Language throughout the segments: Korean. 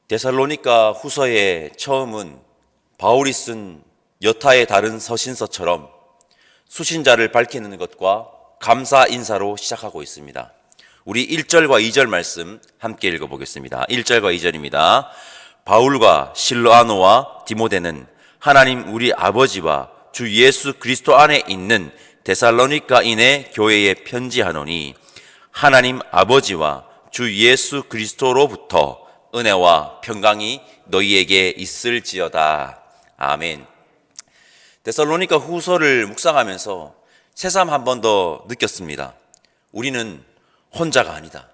데살로니가 후서의 처음은 바울이 쓴 여타의 다른 서신서처럼 수신자를 밝히는 것과 감사 인사로 시작하고 있습니다. 우리 1절과 2절 말씀 함께 읽어보겠습니다. 1절과 2절입니다. 바울과 실로아노와 디모데는 하나님 우리 아버지와 주 예수 그리스도 안에 있는 데살로니가인의 교회에 편지하노니 하나님 아버지와 주 예수 그리스도로부터 은혜와 평강이 너희에게 있을지어다. 아멘. 데살로니가 후서를 묵상하면서 새삼 한 번 더 느꼈습니다. 우리는 혼자가 아니다.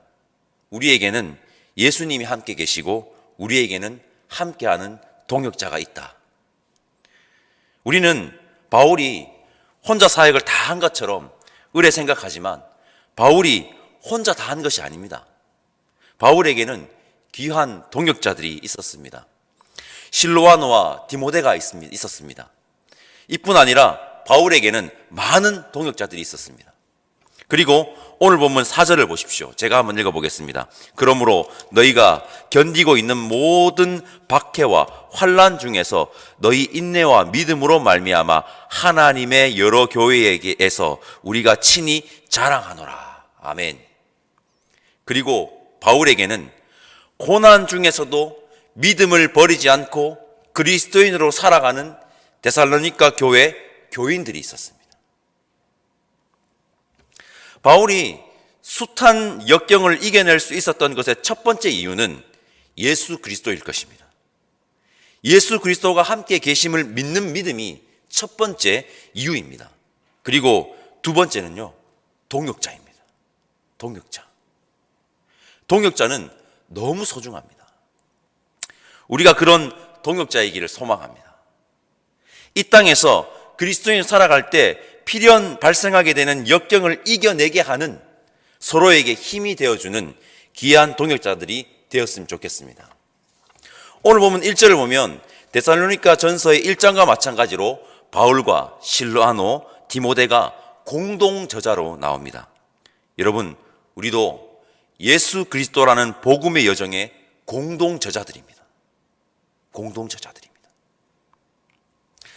우리에게는 예수님이 함께 계시고 우리에게는 함께하는 동역자가 있다. 우리는 바울이 혼자 사역을 다 한 것처럼 의뢰 생각하지만 바울이 혼자 다 한 것이 아닙니다. 바울에게는 귀한 동역자들이 있었습니다. 실로아노와 디모데가 있었습니다. 이뿐 아니라 바울에게는 많은 동역자들이 있었습니다. 그리고 오늘 본문 4절을 보십시오. 제가 한번 읽어보겠습니다. 그러므로 너희가 견디고 있는 모든 박해와 환난 중에서 너희 인내와 믿음으로 말미암아 하나님의 여러 교회에게서 우리가 친히 자랑하노라. 아멘. 그리고 바울에게는 고난 중에서도 믿음을 버리지 않고 그리스도인으로 살아가는 데살로니가 교회 교인들이 있었습니다. 바울이 숱한 역경을 이겨낼 수 있었던 것의 첫 번째 이유는 예수 그리스도일 것입니다. 예수 그리스도가 함께 계심을 믿는 믿음이 첫 번째 이유입니다. 그리고 두 번째는요, 동역자입니다. 동역자는 너무 소중합니다. 우리가 그런 동역자이기를 소망합니다. 이 땅에서 그리스도인 살아갈 때 필연 발생하게 되는 역경을 이겨내게 하는 서로에게 힘이 되어주는 귀한 동역자들이 되었으면 좋겠습니다. 오늘 보면 1절을 보면 데살로니가 전서의 1장과 마찬가지로 바울과 실로아노, 디모데가 공동 저자로 나옵니다. 여러분, 우리도 예수 그리스도라는 복음의 여정의 공동 저자들입니다.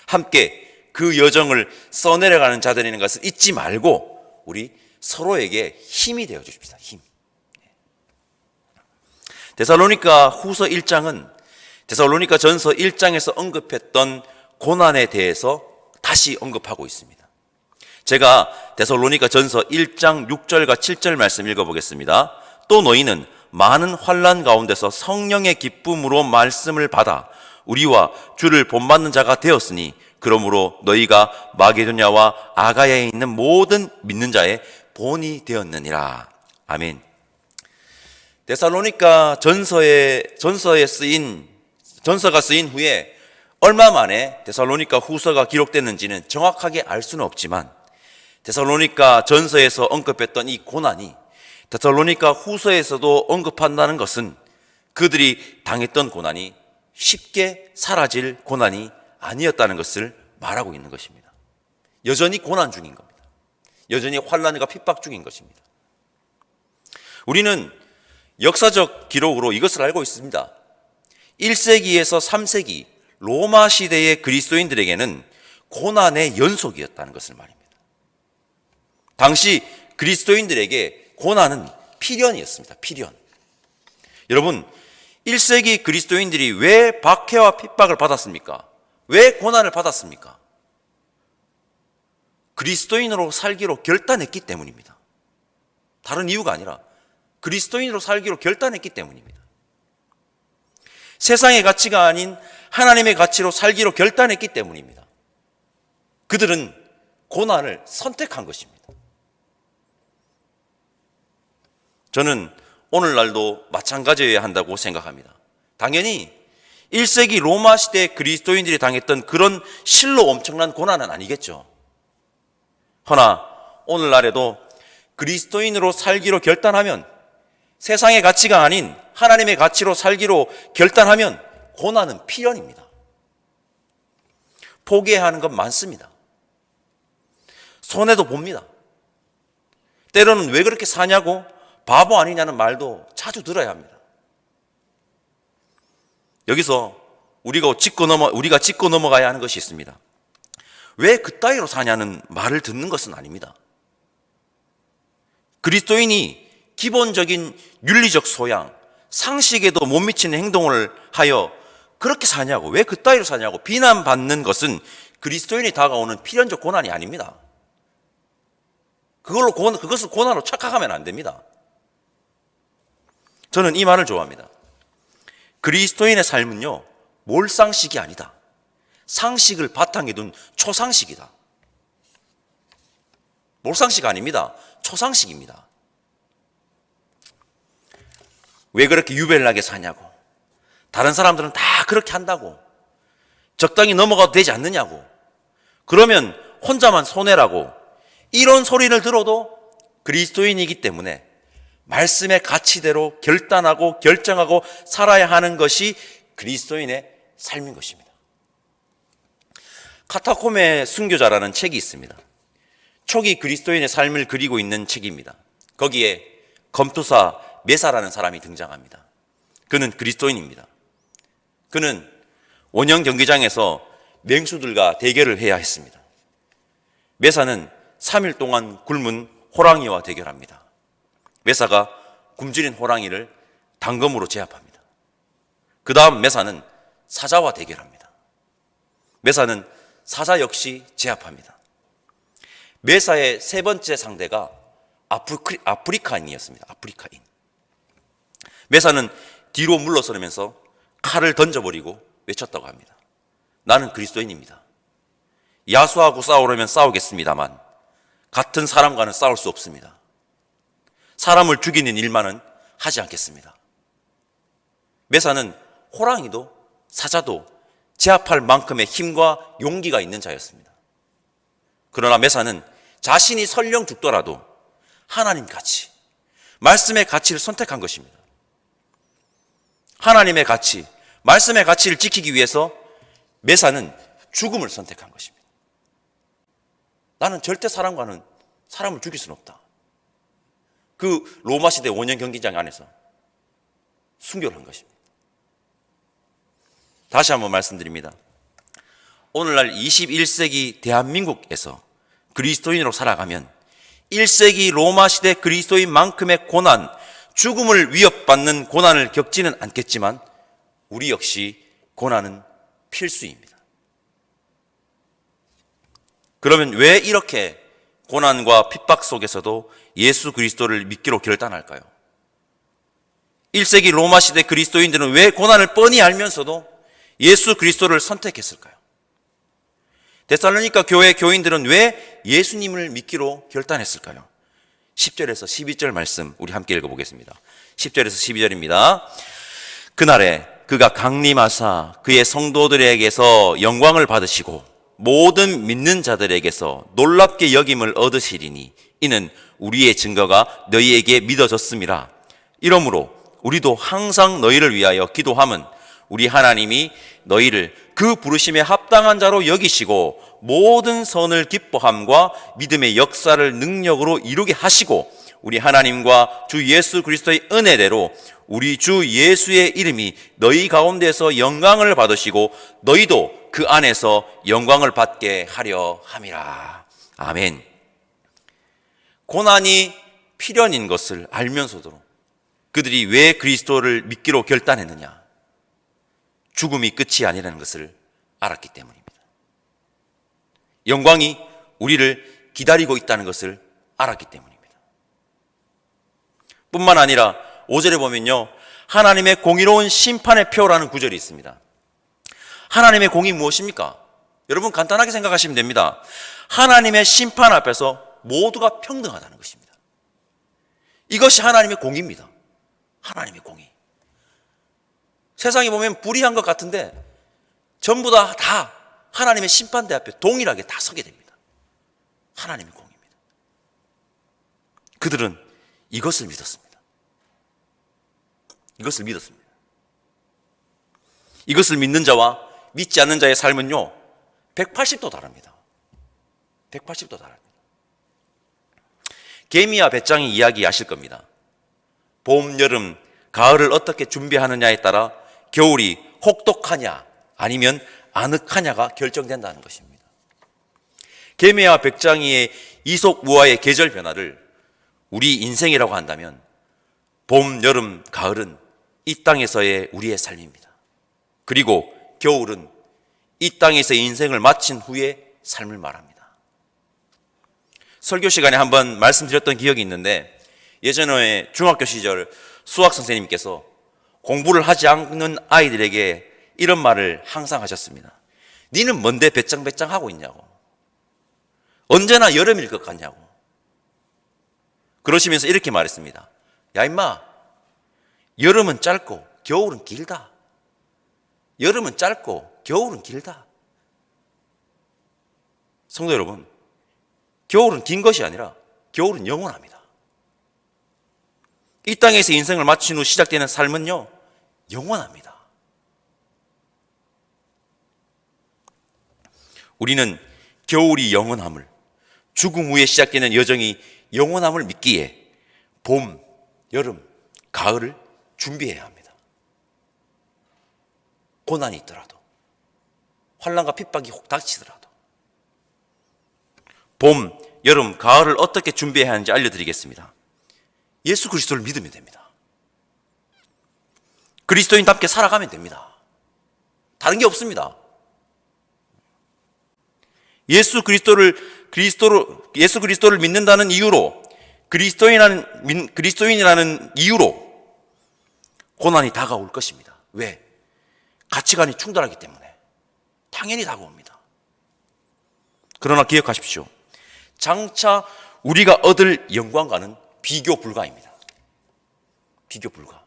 함께 그 여정을 써내려가는 자들이라는 것을 잊지 말고 우리 서로에게 힘이 되어 주십시다. 힘. 데살로니가 후서 1장은 데살로니가 전서 1장에서 언급했던 고난에 대해서 다시 언급하고 있습니다. 제가 데살로니가 전서 1장 6절과 7절 말씀 읽어보겠습니다. 또 너희는 많은 환난 가운데서 성령의 기쁨으로 말씀을 받아 우리와 주를 본받는 자가 되었으니 그러므로 너희가 마게도냐와 아가야에 있는 모든 믿는 자의 본이 되었느니라. 아멘. 데살로니가 전서가 쓰인 후에 얼마 만에 데살로니가 후서가 기록됐는지는 정확하게 알 수는 없지만 데살로니가 전서에서 언급했던 이 고난이 데살로니가 후서에서도 언급한다는 것은 그들이 당했던 고난이 쉽게 사라질 고난이 아니었다는 것을 말하고 있는 것입니다. 여전히 고난 중인 겁니다. 여전히 환난과 핍박 중인 것입니다. 우리는 역사적 기록으로 이것을 알고 있습니다. 1세기에서 3세기 로마 시대의 그리스도인들에게는 고난의 연속이었다는 것을 말입니다. 당시 그리스도인들에게 고난은 필연이었습니다. 필연. 여러분, 1세기 그리스도인들이 왜 박해와 핍박을 받았습니까? 왜 고난을 받았습니까? 그리스도인으로 살기로 결단했기 때문입니다. 다른 이유가 아니라 그리스도인으로 살기로 결단했기 때문입니다. 세상의 가치가 아닌 하나님의 가치로 살기로 결단했기 때문입니다. 그들은 고난을 선택한 것입니다. 저는 오늘날도 마찬가지여야 한다고 생각합니다. 당연히 1세기 로마 시대 그리스도인들이 당했던 그런 실로 엄청난 고난은 아니겠죠. 허나 오늘날에도 그리스도인으로 살기로 결단하면, 세상의 가치가 아닌 하나님의 가치로 살기로 결단하면 고난은 필연입니다. 포기해야 하는 건 많습니다. 손해도 봅니다. 때로는 왜 그렇게 사냐고 바보 아니냐는 말도 자주 들어야 합니다. 여기서 우리가 짚고 넘어가야 하는 것이 있습니다. 왜 그따위로 사냐는 말을 듣는 것은 아닙니다. 그리스도인이 기본적인 윤리적 소양, 상식에도 못 미치는 행동을 하여 그렇게 사냐고, 왜 그따위로 사냐고 비난받는 것은 그리스도인이 다가오는 필연적 고난이 아닙니다. 그것을 고난으로 착각하면 안 됩니다. 저는 이 말을 좋아합니다. 그리스도인의 삶은요, 몰상식이 아니다. 상식을 바탕에 둔 초상식이다. 몰상식 아닙니다. 초상식입니다. 왜 그렇게 유별나게 사냐고, 다른 사람들은 다 그렇게 한다고, 적당히 넘어가도 되지 않느냐고, 그러면 혼자만 손해라고, 이런 소리를 들어도 그리스도인이기 때문에 말씀의 가치대로 결단하고 결정하고 살아야 하는 것이 그리스도인의 삶인 것입니다. 카타콤의 순교자라는 책이 있습니다. 초기 그리스도인의 삶을 그리고 있는 책입니다. 거기에 검투사 메사라는 사람이 등장합니다. 그는 그리스도인입니다. 그는 원형 경기장에서 맹수들과 대결을 해야 했습니다. 메사는 3일 동안 굶은 호랑이와 대결합니다. 메사가 굶주린 호랑이를 단검으로 제압합니다. 그 다음 메사는 사자와 대결합니다. 메사는 사자 역시 제압합니다. 메사의 세 번째 상대가 아프리카인이었습니다. 아프리카인. 메사는 뒤로 물러서면서 칼을 던져버리고 외쳤다고 합니다. 나는 그리스도인입니다. 야수하고 싸우려면 싸우겠습니다만 같은 사람과는 싸울 수 없습니다. 사람을 죽이는 일만은 하지 않겠습니다. 메사는 호랑이도 사자도 제압할 만큼의 힘과 용기가 있는 자였습니다. 그러나 메사는 자신이 설령 죽더라도 하나님 가치, 말씀의 가치를 선택한 것입니다. 하나님의 가치, 말씀의 가치를 지키기 위해서 메사는 죽음을 선택한 것입니다. 나는 절대 사람을 죽일 수는 없다. 그 로마 시대 원형 경기장 안에서 순교를 한 것입니다. 다시 한번 말씀드립니다. 오늘날 21세기 대한민국에서 그리스도인으로 살아가면 1세기 로마 시대 그리스도인만큼의 고난, 죽음을 위협받는 고난을 겪지는 않겠지만 우리 역시 고난은 필수입니다. 그러면 왜 이렇게 고난과 핍박 속에서도 예수 그리스도를 믿기로 결단할까요? 1세기 로마 시대 그리스도인들은 왜 고난을 뻔히 알면서도 예수 그리스도를 선택했을까요? 데살로니가 교회 교인들은 왜 예수님을 믿기로 결단했을까요? 10절에서 12절 말씀 우리 함께 읽어보겠습니다. 10절에서 12절입니다. 그날에 그가 강림하사 그의 성도들에게서 영광을 받으시고 모든 믿는 자들에게서 놀랍게 여김을 얻으시리니 이는 우리의 증거가 너희에게 믿어졌음이라. 이러므로 우리도 항상 너희를 위하여 기도함은 우리 하나님이 너희를 그 부르심에 합당한 자로 여기시고 모든 선을 기뻐함과 믿음의 역사를 능력으로 이루게 하시고 우리 하나님과 주 예수 그리스도의 은혜대로 우리 주 예수의 이름이 너희 가운데서 영광을 받으시고 너희도 그 안에서 영광을 받게 하려 함이라. 아멘. 고난이 필연인 것을 알면서도 그들이 왜 그리스도를 믿기로 결단했느냐? 죽음이 끝이 아니라는 것을 알았기 때문입니다. 영광이 우리를 기다리고 있다는 것을 알았기 때문입니다. 뿐만 아니라 5절에 보면요, 하나님의 공의로운 심판의 표라는 구절이 있습니다. 하나님의 공이 무엇입니까? 여러분 간단하게 생각하시면 됩니다. 하나님의 심판 앞에서 모두가 평등하다는 것입니다. 이것이 하나님의 공의입니다. 하나님의 공의. 세상에 보면 불의한 것 같은데 전부 다 하나님의 심판대 앞에 동일하게 다 서게 됩니다. 하나님의 공의입니다. 그들은 이것을 믿었습니다. 이것을 믿었습니다. 이것을 믿는 자와 믿지 않는 자의 삶은요 180도 다릅니다. 180도 다릅니다. 개미와 배짱이 이야기 아실 겁니다. 봄, 여름, 가을을 어떻게 준비하느냐에 따라 겨울이 혹독하냐 아니면 아늑하냐가 결정된다는 것입니다. 계매와 백장이의 이솝우화의 계절 변화를 우리 인생이라고 한다면 봄, 여름, 가을은 이 땅에서의 우리의 삶입니다. 그리고 겨울은 이 땅에서 인생을 마친 후의 삶을 말합니다. 설교 시간에 한번 말씀드렸던 기억이 있는데, 예전에 중학교 시절 수학 선생님께서 공부를 하지 않는 아이들에게 이런 말을 항상 하셨습니다. 니는 뭔데 배짱배짱 하고 있냐고. 언제나 여름일 것 같냐고. 그러시면서 이렇게 말했습니다. 야 임마, 여름은 짧고 겨울은 길다. 여름은 짧고 겨울은 길다. 성도 여러분, 겨울은 긴 것이 아니라 겨울은 영원합니다. 이 땅에서 인생을 마친 후 시작되는 삶은요, 영원합니다. 우리는 겨울이 영원함을, 죽음 후에 시작되는 여정이 영원함을 믿기에 봄, 여름, 가을을 준비해야 합니다. 고난이 있더라도, 환난과 핍박이 혹 닥치더라도. 봄, 여름, 가을을 어떻게 준비해야 하는지 알려드리겠습니다. 예수 그리스도를 믿으면 됩니다. 그리스도인답게 살아가면 됩니다. 다른 게 없습니다. 예수 그리스도를 믿는다는 이유로, 그리스도인이라는 이유로 고난이 다가올 것입니다. 왜? 가치관이 충돌하기 때문에 당연히 다가옵니다. 그러나 기억하십시오. 장차 우리가 얻을 영광과는 비교 불가입니다. 비교 불가.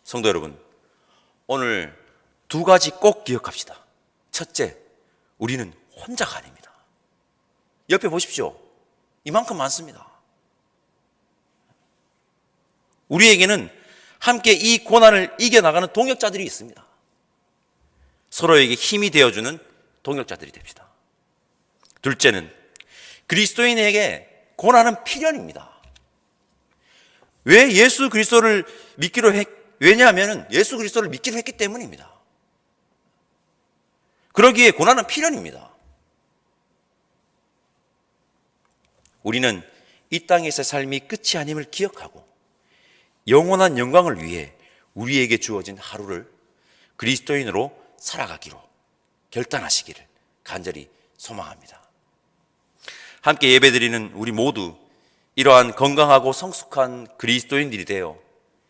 성도 여러분, 오늘 두 가지 꼭 기억합시다. 첫째, 우리는 혼자가 아닙니다. 옆에 보십시오. 이만큼 많습니다. 우리에게는 함께 이 고난을 이겨나가는 동역자들이 있습니다. 서로에게 힘이 되어주는 동역자들이 됩시다. 둘째는 그리스도인에게 고난은 필연입니다. 왜 예수 그리스도를 왜냐하면 예수 그리스도를 믿기로 했기 때문입니다. 그러기에 고난은 필연입니다. 우리는 이 땅에서의 삶이 끝이 아님을 기억하고 영원한 영광을 위해 우리에게 주어진 하루를 그리스도인으로 살아가기로 결단하시기를 간절히 소망합니다. 함께 예배드리는 우리 모두 이러한 건강하고 성숙한 그리스도인들이 되어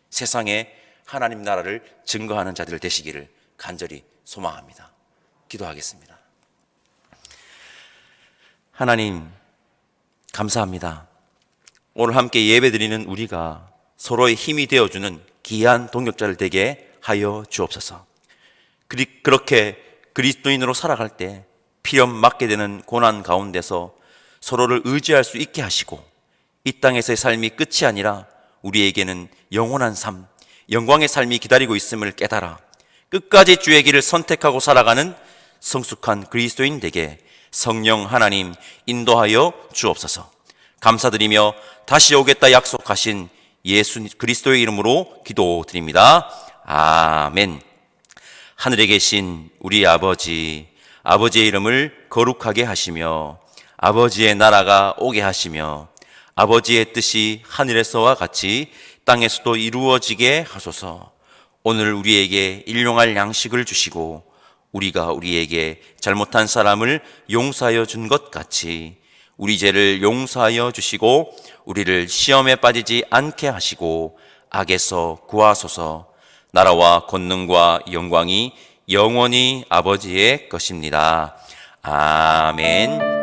세상에 하나님 나라를 증거하는 자들 되시기를 간절히 소망합니다. 기도하겠습니다. 하나님, 감사합니다. 오늘 함께 예배드리는 우리가 서로의 힘이 되어주는 귀한 동역자를 되게 하여 주옵소서. 그렇게 그리스도인으로 살아갈 때 필연 맞게 되는 고난 가운데서 서로를 의지할 수 있게 하시고 이 땅에서의 삶이 끝이 아니라 우리에게는 영원한 삶, 영광의 삶이 기다리고 있음을 깨달아 끝까지 주의 길을 선택하고 살아가는 성숙한 그리스도인 되게 성령 하나님 인도하여 주옵소서. 감사드리며 다시 오겠다 약속하신 예수 그리스도의 이름으로 기도드립니다. 아멘. 하늘에 계신 우리 아버지, 아버지의 이름을 거룩하게 하시며 아버지의 나라가 오게 하시며 아버지의 뜻이 하늘에서와 같이 땅에서도 이루어지게 하소서. 오늘 우리에게 일용할 양식을 주시고 우리가 우리에게 잘못한 사람을 용서하여 준 것 같이 우리 죄를 용서하여 주시고 우리를 시험에 빠지지 않게 하시고 악에서 구하소서. 나라와 권능과 영광이 영원히 아버지의 것입니다. 아멘.